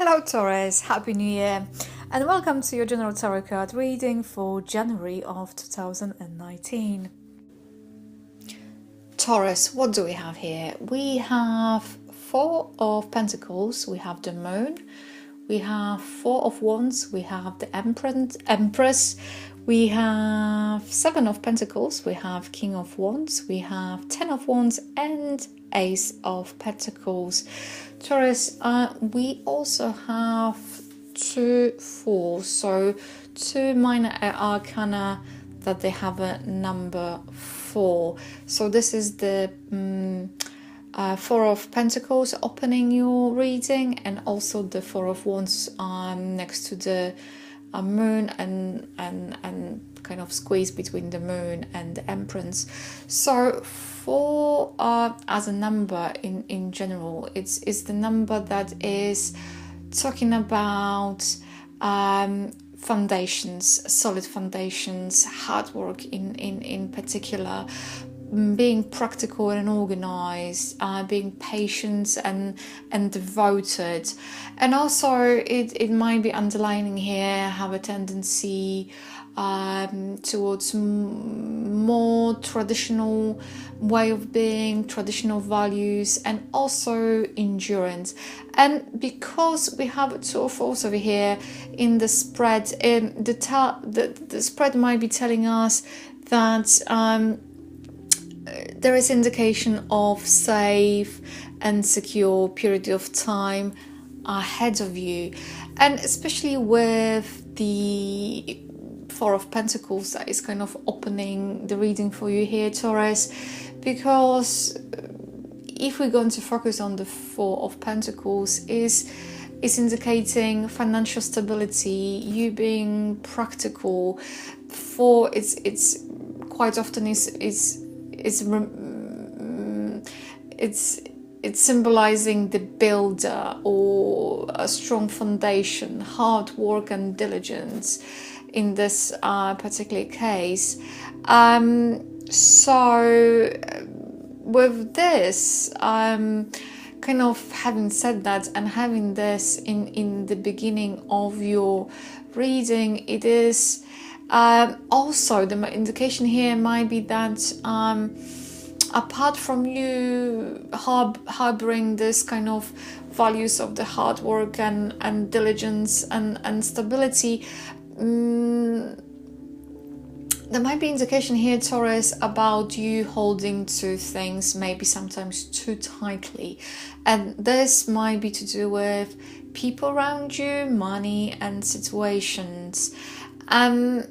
Hello Taurus, Happy New Year and welcome to your general tarot card reading for January of 2019. Taurus, what do we have here? We have Four of Pentacles, we have the Moon, we have Four of Wands, we have the Empress, we have Seven of Pentacles, we have King of Wands, we have Ten of Wands and Ace of Pentacles. Taurus, we also have two fours, so two minor arcana that they have a number 4. So this is the Four of Pentacles opening your reading, and also the Four of Wands next to the Moon and kind of squeeze between the Moon and the Empress. So 4 as a number in general, it's the number that is talking about foundations, solid foundations, hard work in particular, being practical and organized, being patient and devoted. And also it might be underlining here have a tendency towards more traditional way of being, traditional values, and also endurance. And because we have two of fours over here in the spread, the spread might be telling us that there is indication of safe and secure period of time ahead of you, and especially with the Four of Pentacles that is kind of opening the reading for you here, Taurus, because if we're going to focus on the Four of Pentacles, is indicating financial stability, you being practical. For it's quite often it's symbolizing the builder or a strong foundation, hard work and diligence in this particular case. So with this, kind of having said that and having this in the beginning of your reading, it is also the indication here might be that apart from you harboring this kind of values of the hard work and diligence and stability, there might be indication here, Taurus, about you holding to things maybe sometimes too tightly, and this might be to do with people around you, money and situations, and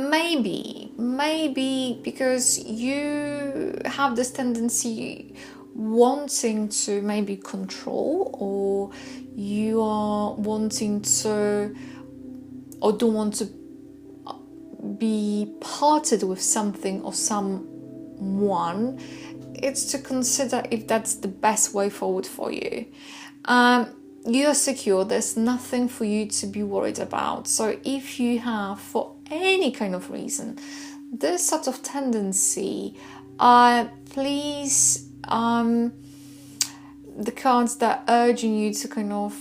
maybe because you have this tendency wanting to maybe control, or you are wanting to or don't want to be parted with something or someone, it's to consider if that's the best way forward for you. You are secure, there's nothing for you to be worried about. So if you have, for any kind of reason, this sort of tendency, please, the cards that are urging you to kind of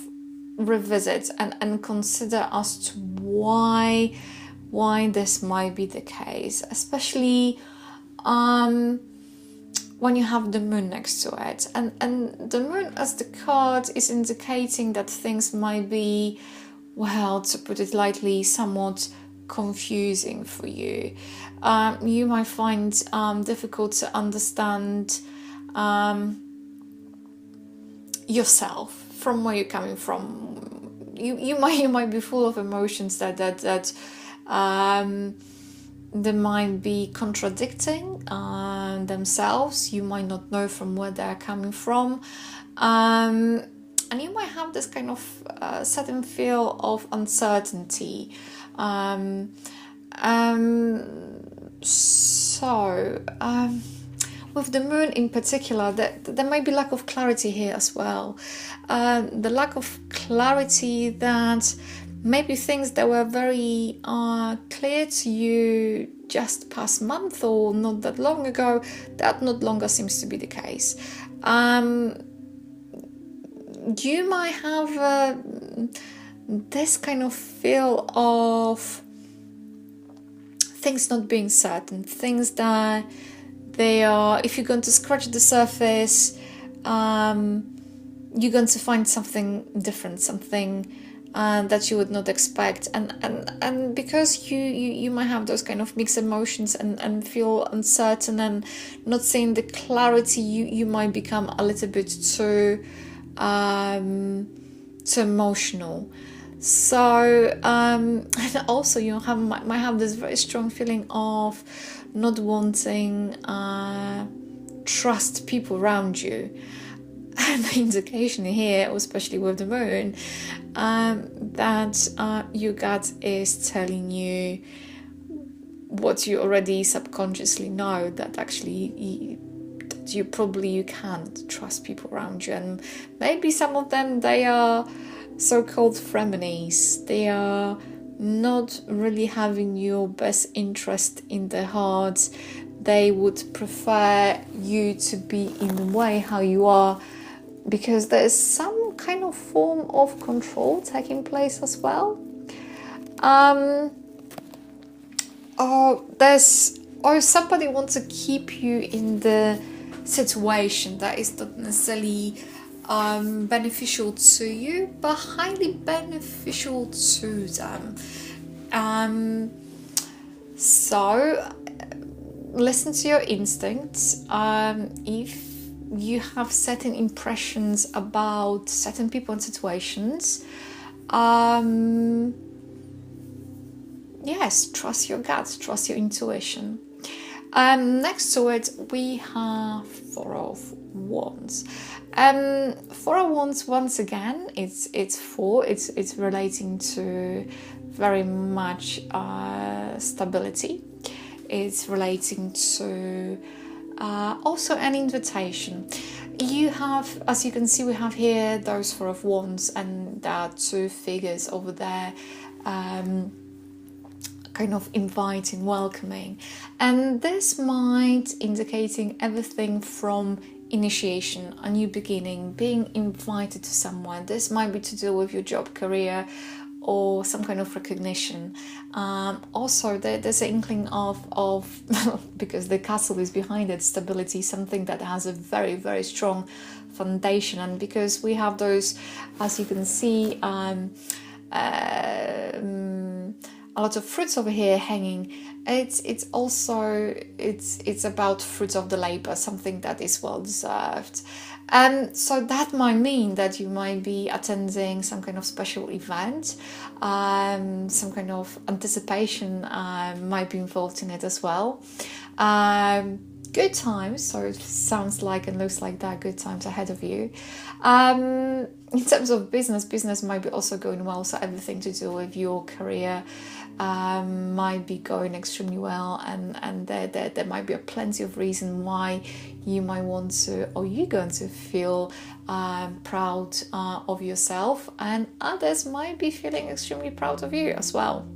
revisit and consider as to why this might be the case, especially when you have the Moon next to it, and the Moon as the card is indicating that things might be, well, to put it lightly, somewhat confusing for you. You might find difficult to understand yourself from where you're coming from. You might be full of emotions that they might be contradicting themselves. You might not know from where they're coming from, and you might have this kind of certain feel of uncertainty. With the Moon in particular, there might be lack of clarity here as well. The lack of clarity that maybe things that were very clear to you just past month or not that long ago, that not longer seems to be the case. you might have this kind of feel of things not being certain, things that they are, if you're going to scratch the surface, you're going to find something different, something that you would not expect, and because you might have those kind of mixed emotions and feel uncertain and not seeing the clarity, you might become a little bit too emotional. So and also you might have this very strong feeling of not wanting trust people around you. And the indication here, especially with the moon, that your gut is telling you what you already subconsciously know, that actually you probably can't trust people around you. And maybe some of them, they are so-called frenemies. They are not really having your best interest in their hearts. They would prefer you to be in the way how you are, because there's some kind of form of control taking place as well. Or somebody wants to keep you in the situation that is not necessarily beneficial to you, but highly beneficial to them. So listen to your instincts. If you have certain impressions about certain people and situations, yes, trust your gut, trust your intuition. Next to it, we have Four of Wands. Four of Wands, once again, it's relating to very much stability. It's relating to also an invitation. You have, as you can see, we have here those Four of Wands, and there are two figures over there, kind of inviting, welcoming, and this might indicating everything from initiation, a new beginning, being invited to someone. This might be to do with your job, career, or some kind of recognition. Also, there's an inkling of because the castle is behind it, stability, something that has a very, very strong foundation. And because we have those, as you can see, a lot of fruits over here hanging, it's also about fruits of the labor, something that is well deserved. So that might mean that you might be attending some kind of special event, some kind of anticipation might be involved in it as well. Good times, so it sounds like and looks like that, good times ahead of you. In terms of business might be also going well, so everything to do with your career might be going extremely well, and there might be plenty of reason why you might want to, or you're going to feel proud of yourself, and others might be feeling extremely proud of you as well.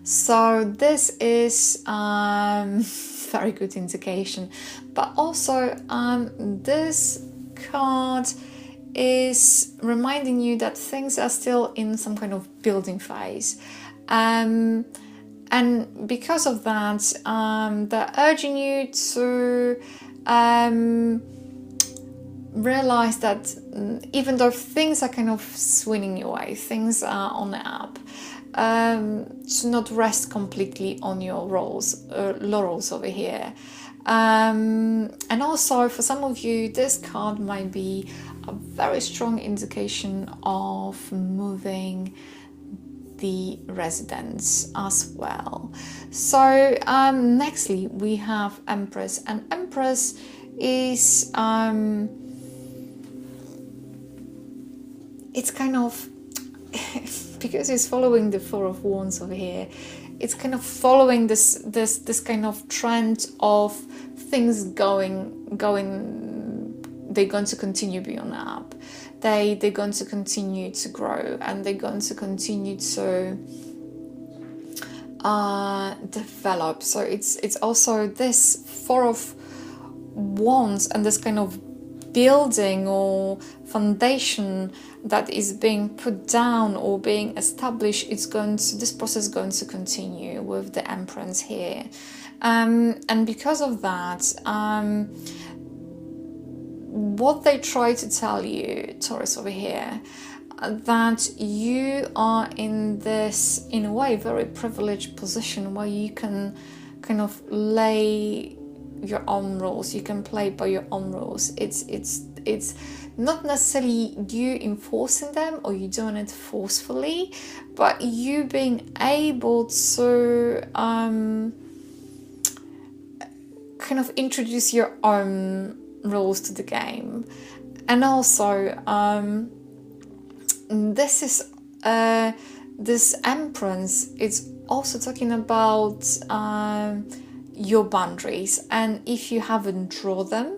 So this is very good indication, but also this card is reminding you that things are still in some kind of building phase, and because of that, they're urging you to realize that even though things are kind of swinging your way, things are on the up, to not rest completely on your laurels over here. And also for some of you, this card might be a very strong indication of moving the residence as well. So nextly we have Empress, and Empress is it's kind of because it's following the Four of Wands over here, it's kind of following this kind of trend of things going. They're going to continue beyond the up. They're going to continue to grow, and they're going to continue to develop. So it's also this Four of Wands and this kind of building or foundation that is being put down or being established, this process is going to continue with the Empress here. And because of that, what they try to tell you, Taurus, over here, that you are in this, in a way, very privileged position where you can kind of lay your own rules, you can play by your own rules. It's not necessarily you enforcing them or you doing it forcefully, but you being able to kind of introduce your own rules to the game. And also this Empress, it's also talking about your boundaries, and if you haven't drawn them,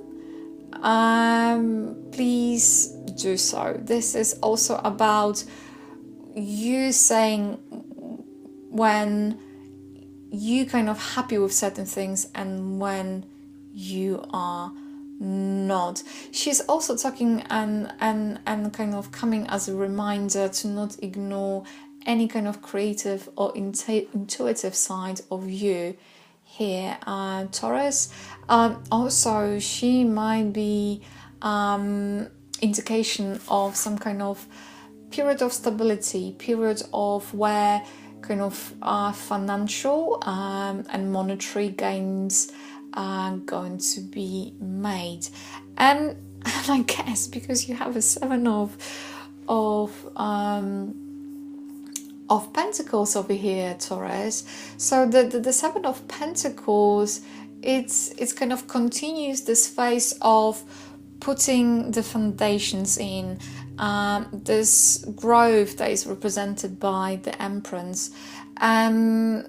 please do so. This is also about you saying when you kind of happy with certain things and when you are not. She's also talking and kind of coming as a reminder to not ignore any kind of creative or intuitive side of you here, Taurus. Also, she might be indication of some kind of period of stability, period of where kind of financial and monetary gains are going to be made. And I guess because you have a Seven of Pentacles over here, Taurus. So the Seven of Pentacles, it's kind of continues this phase of putting the foundations in, this growth that is represented by the Empress. And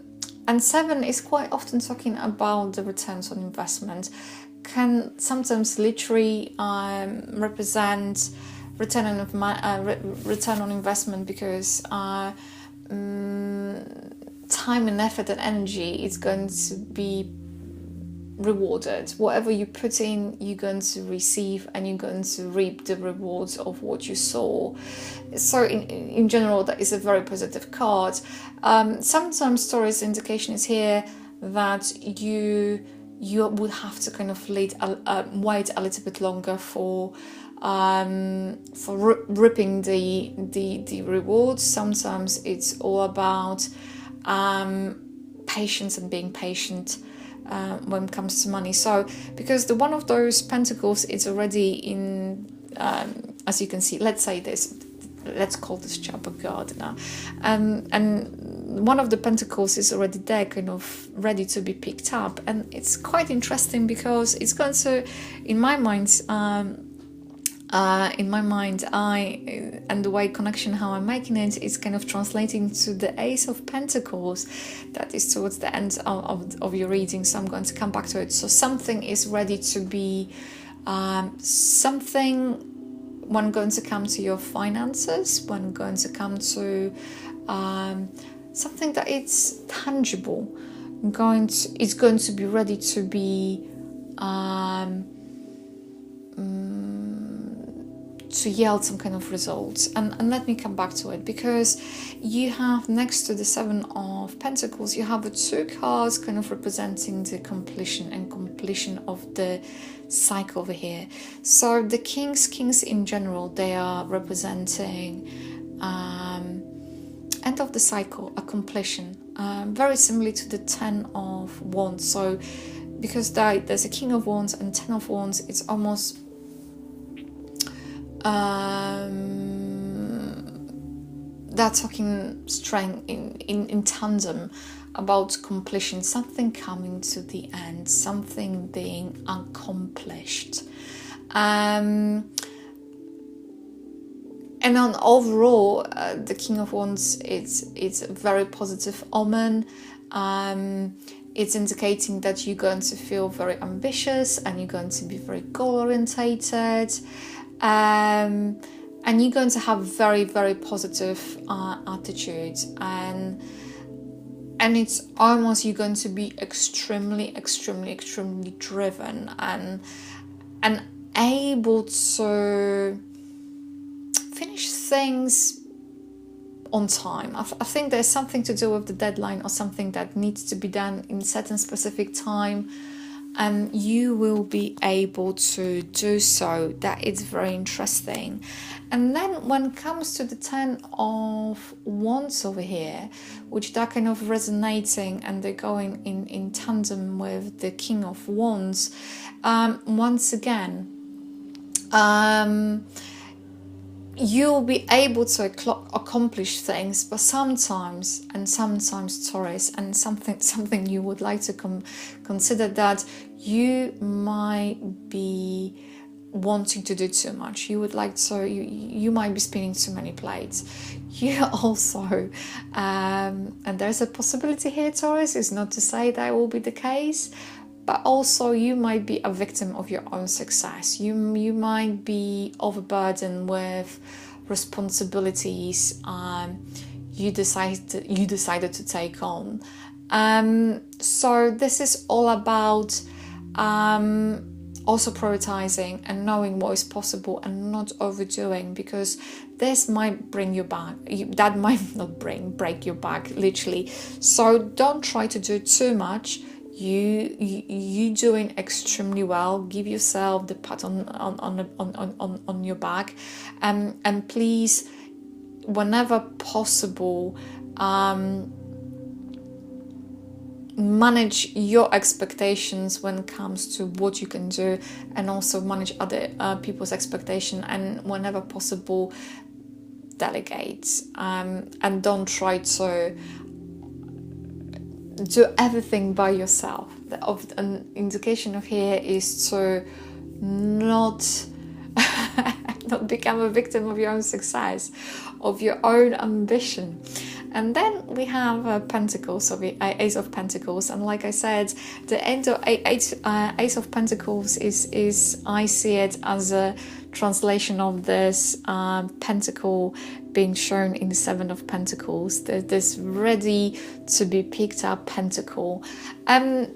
Seven is quite often talking about the returns on investment, can sometimes literally represent return on investment, because time and effort and energy is going to be rewarded. Whatever you put in, you're going to receive, and you're going to reap the rewards of what you sow. So in general, that is a very positive card. Sometimes Taurus indication is here that you would have to kind of wait a little bit longer for reaping the rewards. Sometimes it's all about patience and being patient when it comes to money. So because the one of those pentacles is already in, as you can see, let's call this chap a gardener, and one of the pentacles is already there, kind of ready to be picked up. And it's quite interesting because it's going to, in my mind, and the way connection, how I'm making it, is kind of translating to the Ace of Pentacles that is towards the end of your reading. So I'm going to come back to it. So something is ready to be, something, when going to come to your finances, when going to come to something that it's tangible, it's going to be ready to be to yield some kind of results. And let me come back to it, because you have next to the Seven of Pentacles, you have the two cards kind of representing the completion of the cycle over here. So the kings in general, they are representing end of the cycle, a completion, very similar to the Ten of Wands. So because there's a King of Wands and Ten of Wands, it's almost they're talking strength in tandem about completion, something coming to the end, something being accomplished. And on overall, the King of Wands, it's a very positive omen. It's indicating that you're going to feel very ambitious and you're going to be very goal-orientated. And you're going to have very, very positive attitude, and it's almost you're going to be extremely, extremely, extremely driven, and able to finish things on time. I think there's something to do with the deadline or something that needs to be done in certain specific time, and you will be able to do so. That is very interesting. And then when it comes to the 10 of Wands over here, which they're kind of resonating and they're going in tandem with the King of Wands, once again, you'll be able to accomplish things, but sometimes Taurus, and something you would like to consider, that you might be wanting to do too much. You would like to, you might be spinning too many plates. You also, and there's a possibility here, Taurus, is not to say that will be the case, but also you might be a victim of your own success. You might be overburdened with responsibilities you decided to take on. So this is all about also prioritizing and knowing what is possible and not overdoing, because this might bring you back. That might not break your back, literally. So don't try to do too much. You doing extremely well. Give yourself the pat on your back, and please, whenever possible, manage your expectations when it comes to what you can do, and also manage other people's expectation, and whenever possible, delegate, and don't try to do everything by yourself. An indication of here is to not become a victim of your own success, of your own ambition. And then we have Pentacles, so the Ace of Pentacles, and like I said, the end of Ace of Pentacles is I see it as a translation of this pentacle being shown in the Seven of Pentacles. This ready to be picked up pentacle. And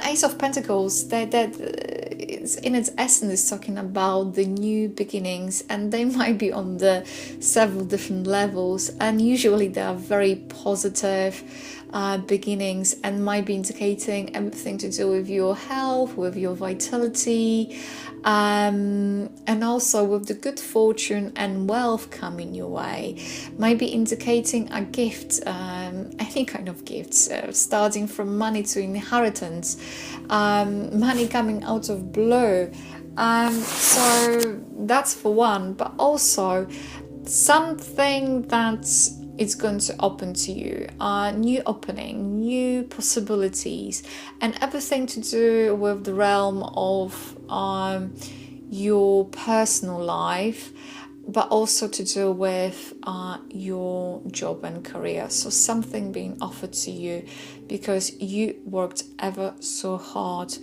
Ace of Pentacles, that in its essence is talking about the new beginnings, and they might be on the several different levels, and usually they are very positive beginnings, and might be indicating everything to do with your health, with your vitality, and also with the good fortune and wealth coming your way. Might be indicating a gift, any kind of gifts, starting from money to inheritance, money coming out of blue. So that's for one, but also something that it's going to open to you, new opening, new possibilities, and everything to do with the realm of your personal life, but also to do with your job and career. So something being offered to you because you worked ever so hard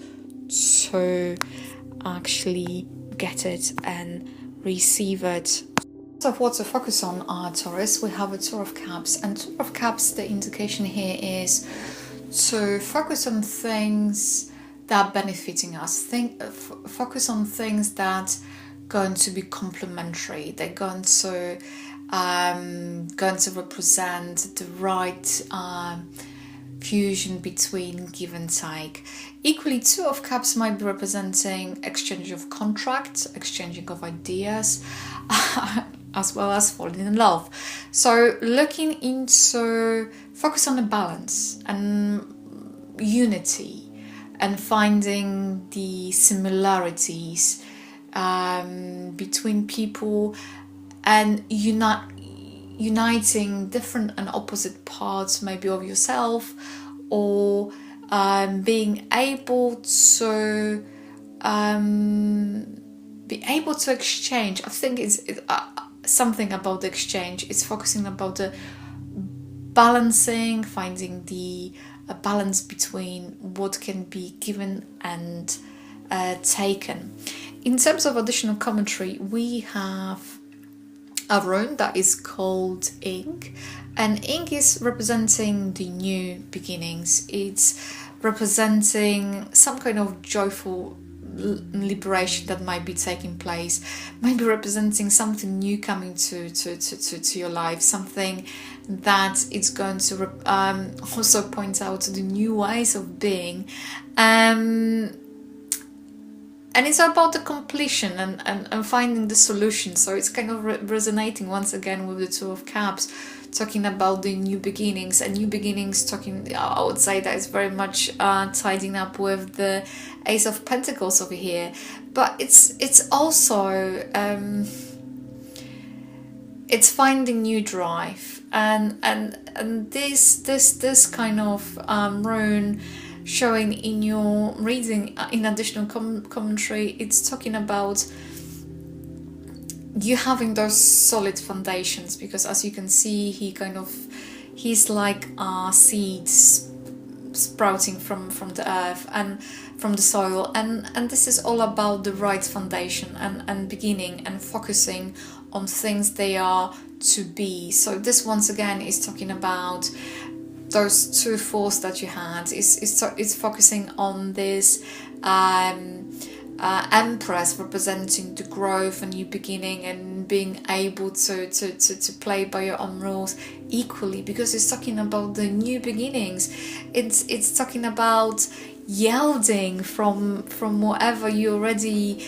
to actually get it and receive it. So what to focus on, Taurus, we have a Tour of Cups, and Tour of Cups, the indication here is to focus on things that are benefiting us. Focus on things that are going to be complementary. They're going to represent the right fusion between give and take. Equally, Two of Cups might be representing exchange of contracts, exchanging of ideas, as well as falling in love. So looking into, focus on the balance and unity, and finding the similarities between people, and uniting different and opposite parts maybe of yourself, or being able to exchange. I think it's something about the exchange. It's focusing about the balancing, finding the balance between what can be given and taken. In terms of additional commentary, we have a rune that is called Ink, and Ink is representing the new beginnings. It's representing some kind of joyful liberation that might be taking place, might be representing something new coming to your life, something that it's going to also point out the new ways of being. And it's about the completion and finding the solution. So it's kind of resonating once again with the Two of Cups, talking about the new beginnings. And new beginnings, I would say that is very much tidying up with the Ace of Pentacles over here. But it's also it's finding new drive, and this kind of rune showing in your reading, in additional commentary, it's talking about you having those solid foundations, because as you can see, he's like seeds sprouting from the earth and from the soil, and this is all about the right foundation and beginning and focusing on things they are to be. So this once again is talking about those two forces that you had. It's focusing on this Empress, representing the growth and new beginning and being able to play by your own rules equally, because it's talking about the new beginnings. It's talking about yielding from whatever you already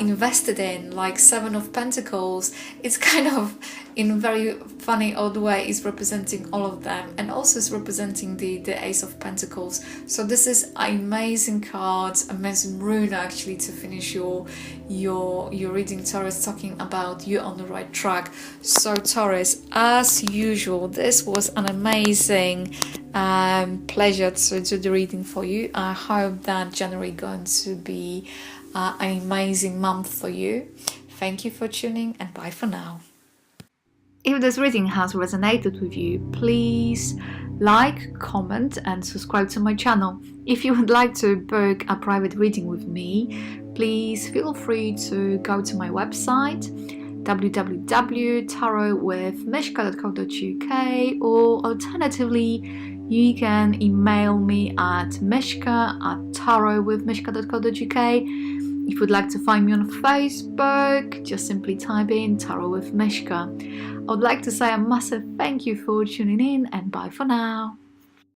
invested in, like Seven of Pentacles. It's kind of, in a very funny odd way, is representing all of them, and also is representing the Ace of Pentacles. So this is an amazing card, amazing rune actually, to finish your reading, Taurus, talking about you on the right track. So Taurus, as usual, this was an amazing pleasure to do the reading for you. I hope that January is going to be an amazing month for you. Thank you for tuning, and bye for now. If this reading has resonated with you, please like, comment and subscribe to my channel. If you would like to book a private reading with me, please feel free to go to my website www.tarotwithmishka.co.uk, or alternatively you can email me at mishka@tarotwithmishka.co.uk. If you'd like to find me on Facebook, just simply type in Tarot with Mishka. I would like to say a massive thank you for tuning in, and bye for now.